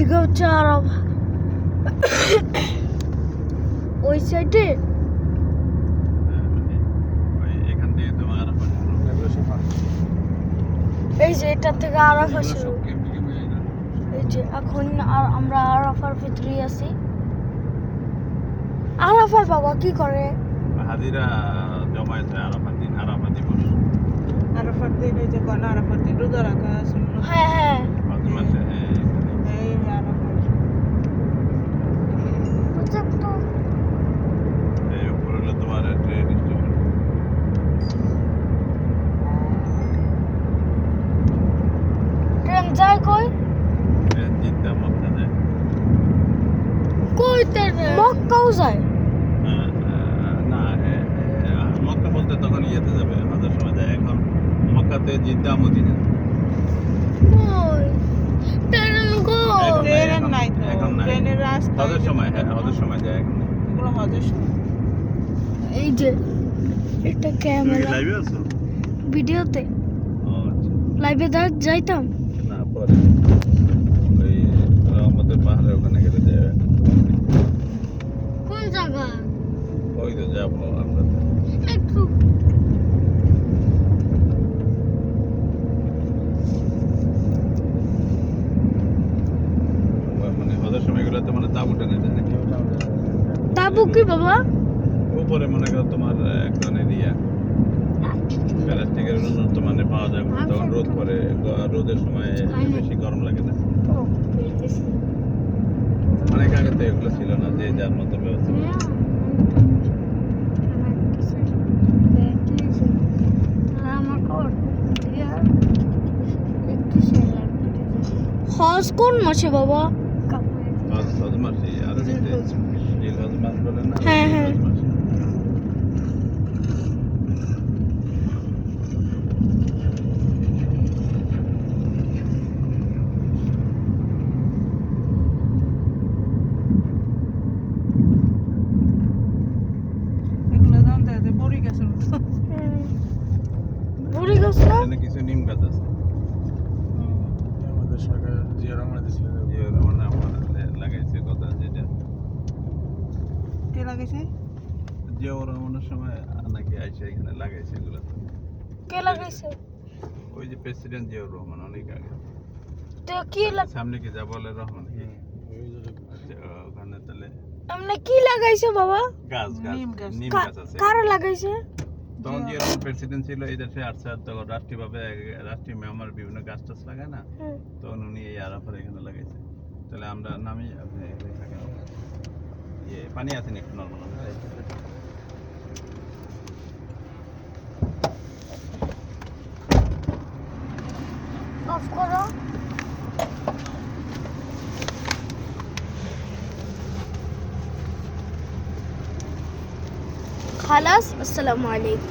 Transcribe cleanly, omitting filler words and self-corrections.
একদিকে হচ্ছে আরব, ওই সাইডে এখান থেকে তোমার আরাফাত এই যে এটা থেকে আরাফা শুরু। এই যে এখন আমরা আরাফার ভিতরে আছি। আরাফার বাবা কি করে? হাজিরা জমায়েত হয় আরাফাত দিন, আরাফাত দিবস। আরাফাত দিন ওই যে কোন আরাফাত দিন রোজা রাখা সুন্নাত। হ্যাঁ হ্যাঁ মাঝে মাঝে এই আরাফাত এই উপরে হলো তোমার ট্রেন স্টেশন। ট্রেন যায় কই? ট্রেন জিদ্দা মক্কা যায়। কই ট্রেন মক্কাও যায়? না মক্কা বলতে তখন ইয়েতে যাবে, হাজার সময় যায়। এখন মক্কাতে জিদ্দা মদিনা। কই ট্রেন কই? এখন নাই, ট্রেন নাই তো, এখন নাই। ট্রেনের রাস্তা হজের সময়, হ্যাঁ হজের সময় যায়। এখন নেই। এগুলো হজের সময়। এই যে এটা তুমি কি ক্যামেরা লাইভে আছো? ভিডিওতে ও আচ্ছা। লাইভে যাইতাম। না পরে ওই আমাদের পাহাড়ের ওখানে গেলে যায়। কোন জায়গা? ওই তো যাবো আমরা। একটু মানে হজের সময়গুলোতে মানে তাঁবু টেনে যায় নাকি? তাবু কি বাবা? উপরে মনে করো তোমার এক ধরনের ইয়া প্লাস্টিকের উন্নত মানে পাওয়া যায়, তখন রোদ পরে, রোদের সময় বেশি গরম লাগে না। অনেক আগে তো এগুলো ছিল না, যে যার মতো ব্যবস্থা করছে। হজ কোন মাসে বাবা? হজ মাসে আরবিতে জিল হজ মাস বলে না? হ্যাঁ, হ্যাঁ। হজ মাসে। এগুলো জানতে আছে বড়ি গাছের মতো। বুড়ি গেছে না? এখানে কিছু নিম গাছ আছে। আমাদের সরকার জিয়া রহমান দিছিল যে রমনা লাগাইছে কথা যেটা কে লাগাইছে? যে রমনার সময় নাকি আইসে এখানে লাগাইছে এগুলো। কে লাগাইছে? ওই যে প্রেসিডেন্ট জিয়াউর রহমান অনেক আগে। তো কি সামনে কি যা বলে রহমান কি? আচ্ছা, ওখানে তাহলে এমনি কি লাগাইছে বাবা? গাছ গাছ নিম গাছ। নিম গাছ আছে। কারা লাগাইছে? তখন জিয়াউর রহমান প্রেসিডেন্ট ছিল এই দেশে, আর তখন রাষ্ট্রীয়ভাবে রাষ্ট্রীয় মেম্বার বিভিন্ন গাছ টাছ লাগায় না, হুম। তখন উনি এই আরাফার এখানে লাগাইছে। তাহলে আমরা নামি, আপনি এখানে থাকেন। পানি আছে না একটু নর্মাল? অফ করো। খালাস, আসসালামু আলাইকুম।